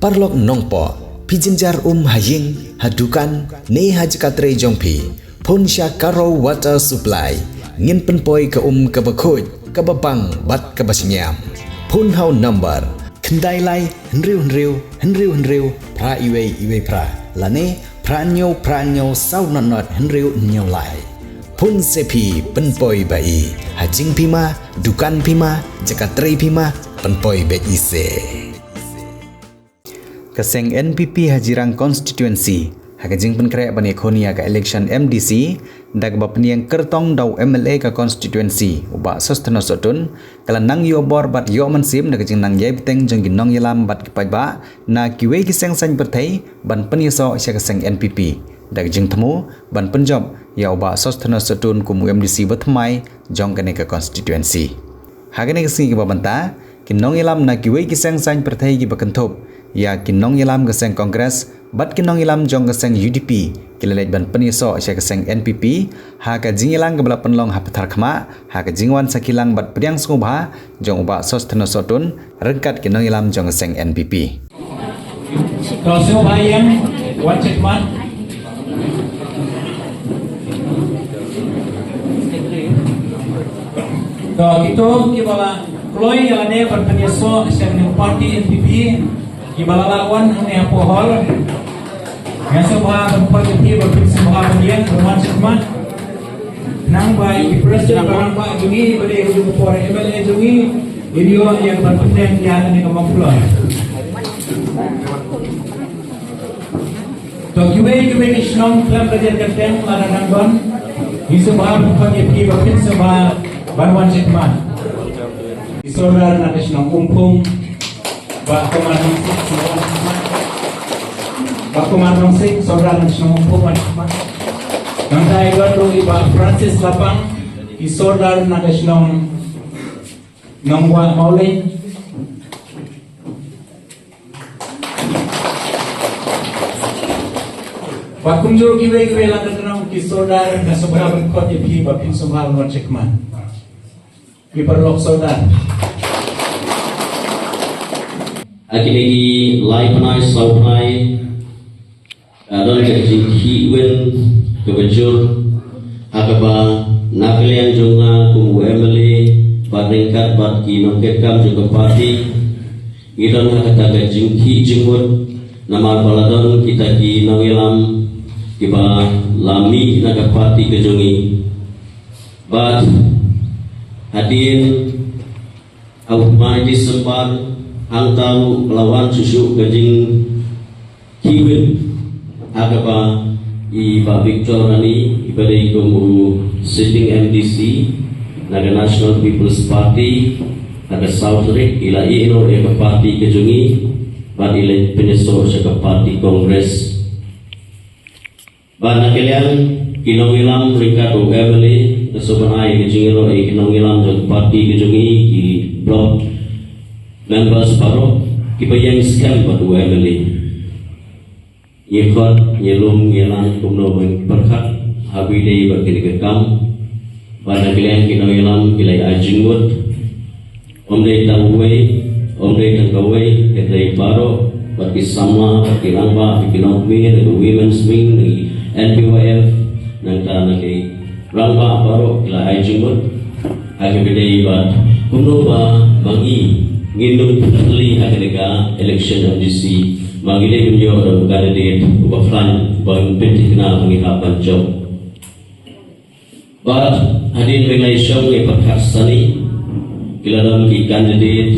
parlok nongpo pijinjar haying hadukan ne hajkatre jongpi pun karo water supply ngin penpoi ke kebakhoj kebabang bat kebasinyam pun hau number kendai lai henriu pra iwe pra lane pranyo sau not henriu nyau lai pun sepi penpoi bai hajing pima dukan pima jakatre pima penpoi bet ise kaseng NPP hajirang constituency hakajing penkre bani khonia ka election MDC dag bapniang kertong dau MLA ka constituency uba sostana sotun kala nang yo bor bat yo mansim na kajing nang yai teng jeng ginong yalam bat kipaiba na kiwe kiseng san perthai ban penyeso sya kaseng NPP dag jing temu ban penjob ya uba sostana sotun kum MDC batmai jong kane ka constituency hagane kasing ki babanta kinong yalam na kiwe kiseng san perthai ki bakantop ya kinong yalam kaseng kongres bat kinong ilam jong kaseng UDP kilalej ban penyeso sya kaseng NPP ha ka jingilang gebala penlong hapathar khama ha ka jingwan sakilang bat priang sungba jong uba sostana sotun rengkat kinong ilam jong kaseng NPP to so bayang wajib man to itu kibala kloi alane ban penyeso sya parti NPP kibala lawan ne apohol yang semua berpikir semua bagian bermacam nang baik presiden barang pak jungi pada ujung por MLA jungi video yang berpenting yang ini kemampuan to kiwe kisnong dalam bagian kerjaan para nanggon isu bahar berpikir semua banwan sekman isolar nanti senang kumpung Pak Komandan Pak Komandan Sing saudara nasional hukuman yang saya lalu Pak Francis Lapang saudara nasional Nongwa Maulin Pak Kunjur kiwe lantaran saudara nasional berkot di Bapin Somal Nonsekman diperlok saudara Akinegi lai panai sau panai don kajing hiwin kebejur akaba nakalian jonga kumu MLA paringkat bat ki nongkekam juga parti idon hakata kajing hi jingmut nama baladon kita ki nongelam kiba lami naga parti kejongi bat hadir au mai sembar ang tahu melawan susu gajing kiwin agaba Pak Victor nani ibadai kumu sitting MDC naga National People's Party naga South Rik ila ino eka parti kejungi ban ila penyeso seka parti kongres ban nakelian kinong ilam Ricardo Emily nasoban ay kejungiro ay kinong ilam jog parti kejungi ki blok members baru kibayang scam batu MLA yekot yelum yelang kumno berkat habide bagi kekam pada kalian kino yelam kilai ajingut omdei tawai omdei tangkawai kedai baru bagi sama bagi lamba bagi nokmi dengan women's wing dengan NPYF nangka nagi lamba baru kilai ajingut habide bat kumno ba bangi ngindung putli haga election MDC magile bunyo do candidate ubaflan bang binti kena mengihapan job but hadin relation ni perkhasani kiladam ki candidate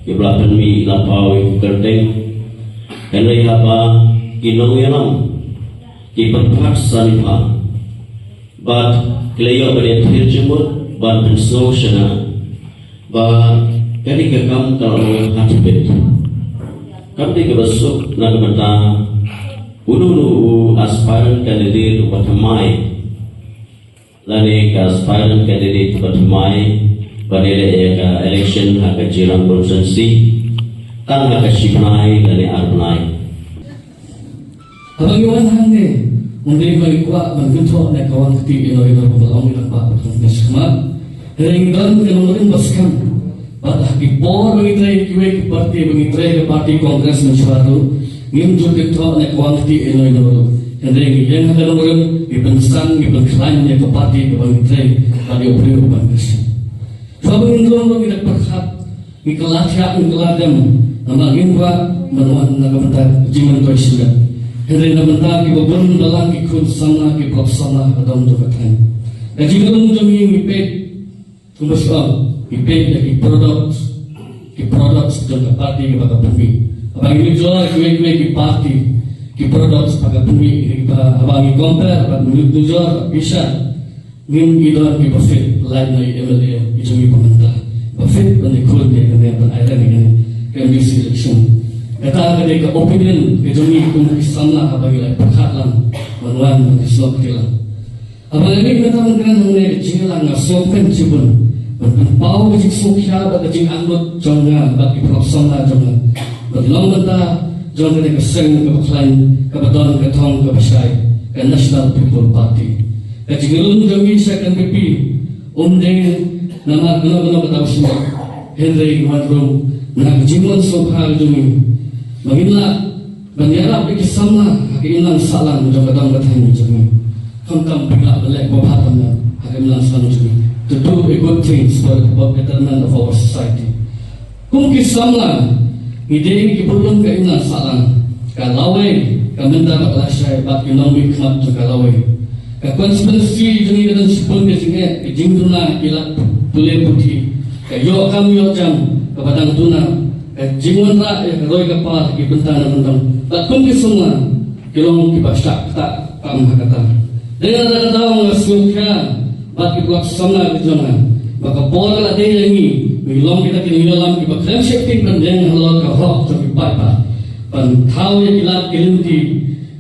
ki belapan mi lapau kerteng kanai haba kinong yanam ki perkhasani pa but kilayo bade terjemut ban benso shana ba kali kekam kalau hati bet kami kebesuk nak benda ulu aspiran candidate bertemai lani ke aspiran candidate bertemai pada election hak jiran konsensi kan hak sipnai lani arnai kalau yang hande mungkin kalau kuat menguntuk nak kawan ketiga ino berpeluang dapat bertemu semua ringgan kemudian baskan pada kipor mengitai kiwe parti mengitai parti Kongres Mensuatu ngimjul dikto nek kuanti ino Hendrik yang akan orang dipensan dipensan ya ke parti mengitai pada opini Kongres. Sebab itu kita berhak mikeladam nama ngimba menuan nagabentar jiman toy sudah. Hendrik nagabentar kibobon dalam kikut sana kiprop sana adam tukatan. Dan jika menjadi mipet kumbasal mipet dari produk sebagai parti kepada bumi. Abang ini jual kue-kue di parti di produk sebagai bumi ini abang ini compare abang ini jual bisa ngin idon di profit lain dari MLA itu mi pemerintah profit pendekul dia dengan airan ini kan di selection. Kata ketika opinion itu mi kumpulan abang ini perkhidmatan menuan di slot kita. Abang ini kita mengatakan mengenai jilang ngasokan cibun. Berpau kecik sukya bagi kecik anggot jonga bagi profesional jonga. Berlong benda jonga ke keseng ke peklain ke bedon ke tong ke pesai ke National People Party. Kecik ngelun jongi second PP nama guna ketahu semua. Henry Wadrum nak jimun sukha jongi. Menginlah banyara bagi sama hakilan salam jonga dong ketahui jongi. Kamkam pila belak bahatannya hakilan salam jongi. To do a good things for the betterment of our society. Kung kisamla, hindi kipulong kainan salang. Kalaway, kamenda baklasay, bat economic hub to kalaway. Kakonspirasi juni dan sipun kesinge, kejingtuna ilat tule putih. Kayo kami jam kepadang tuna. Kejingun ra karoy kapal kibentana bentang. Bat kung kisamla, kilong kibasyak tak pamhakata. Dengan ada ngasukya. Bagi buat sama kejangan, maka pola dia ini belum kita kini dalam kita klaim safety penjeng halal kahok tapi apa, tahu yang kita kelinti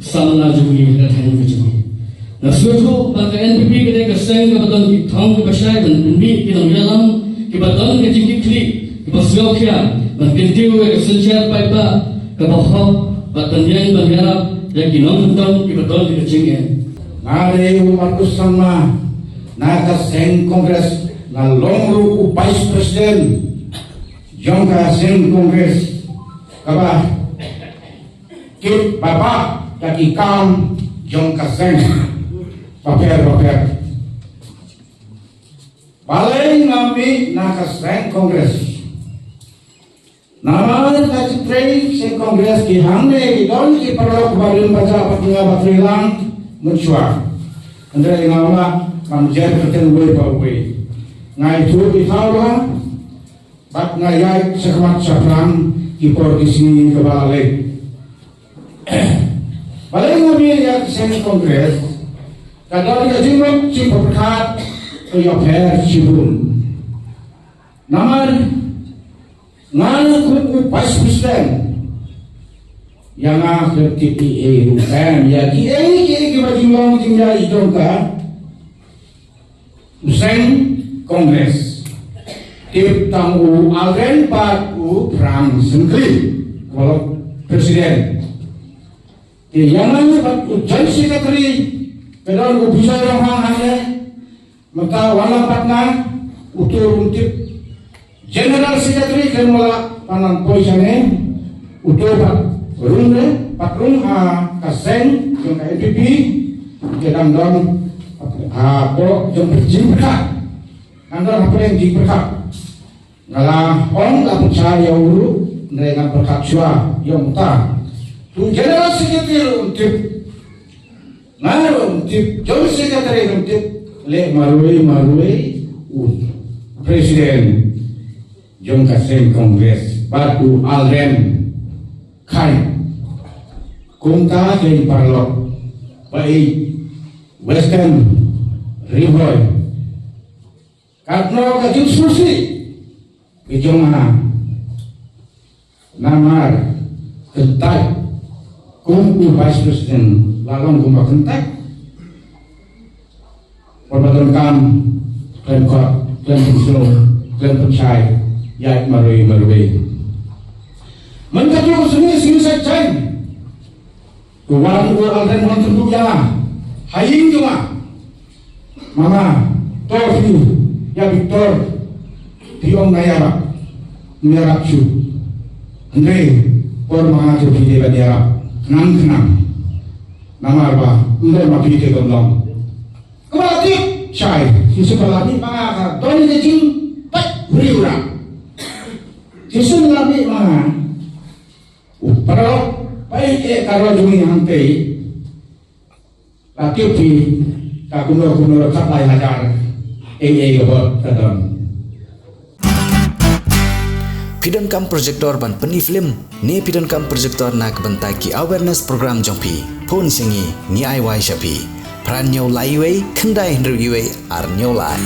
sama lagi datang kejangan. Nah suatu maka NPP kita keseng kebetulan kita tahu kebesaran dan NPP kita dalam kebetulan kita jikli kita siokya dan kintiu kesensial apa kebahok batanjang berharap yang kinong tentang kebetulan kita jingnya. Nari Markus sama naka seng kongres na longru ku vice president jongka seng kongres kaba kit baba taki kam jongka seng paper balai ngami naka seng kongres nama kasi trade seng kongres ki hamne ki don ki perlu barin baca patungga batrilang muncua andre ngama kamjer keten way pa way ngai tu itawa bat ngai sekmat sapran ipor kisi kebalik balik ngabi ya sen kongres kadang ka jimot si perkat to yo per cibun namar ngai ku vice president yang akhir TPA bukan ya ki bajimong tinggal idongka Useng Kongres Tip Tamu Alren Patu Prang Sengkli Walau Presiden yang namanya Patu Joint Secretary Kedal Ubisa yang hanya Maka Wala Patna Utur Untip General Secretary Kemala Panan Poisane Utur Pat Runde Patrung Kaseng Yang NPP Kedang Dong Pok jom berjing berkat Anda apa yang jing berkat Ngalah orang tak percaya ulu Dengan berkat syua Yang tak Tu general secretary untuk Ngaruh untuk Jom secretary untuk Lek marui Presiden Jom kasih kongres Batu Alren Kai Kumta jadi parlok Baik Western Riboy Karena kajut susi Ijoma Namar Kentai Kumpu Vice President Lalong kumpa kentai Perbatan kam Klan kop Klan pensul Klan pencai Yait marui Menkatu sini saja Kuwaran Alden Montentu ya Hayin cuma Mama, Tor Fiu, ya Victor, Tiong Nayaba, Merap cu. Andre por mga cu pide ba merap. Kenang. Nama apa? Andre ma pide gomlong. Kebalik cai. Sisu balani mga ka doni de jing pat huriura. Sisu ngami mga pero baik karo jumi hangte la tiupi ka kuno kapai hajar gobot tadon. Pidon kam projector ban peni film ne pidon kam projector nak bentai ki awareness program jongpi phone singi ni ai wai shapi pran nyau lai wei khandai hendru wei ar nyau lai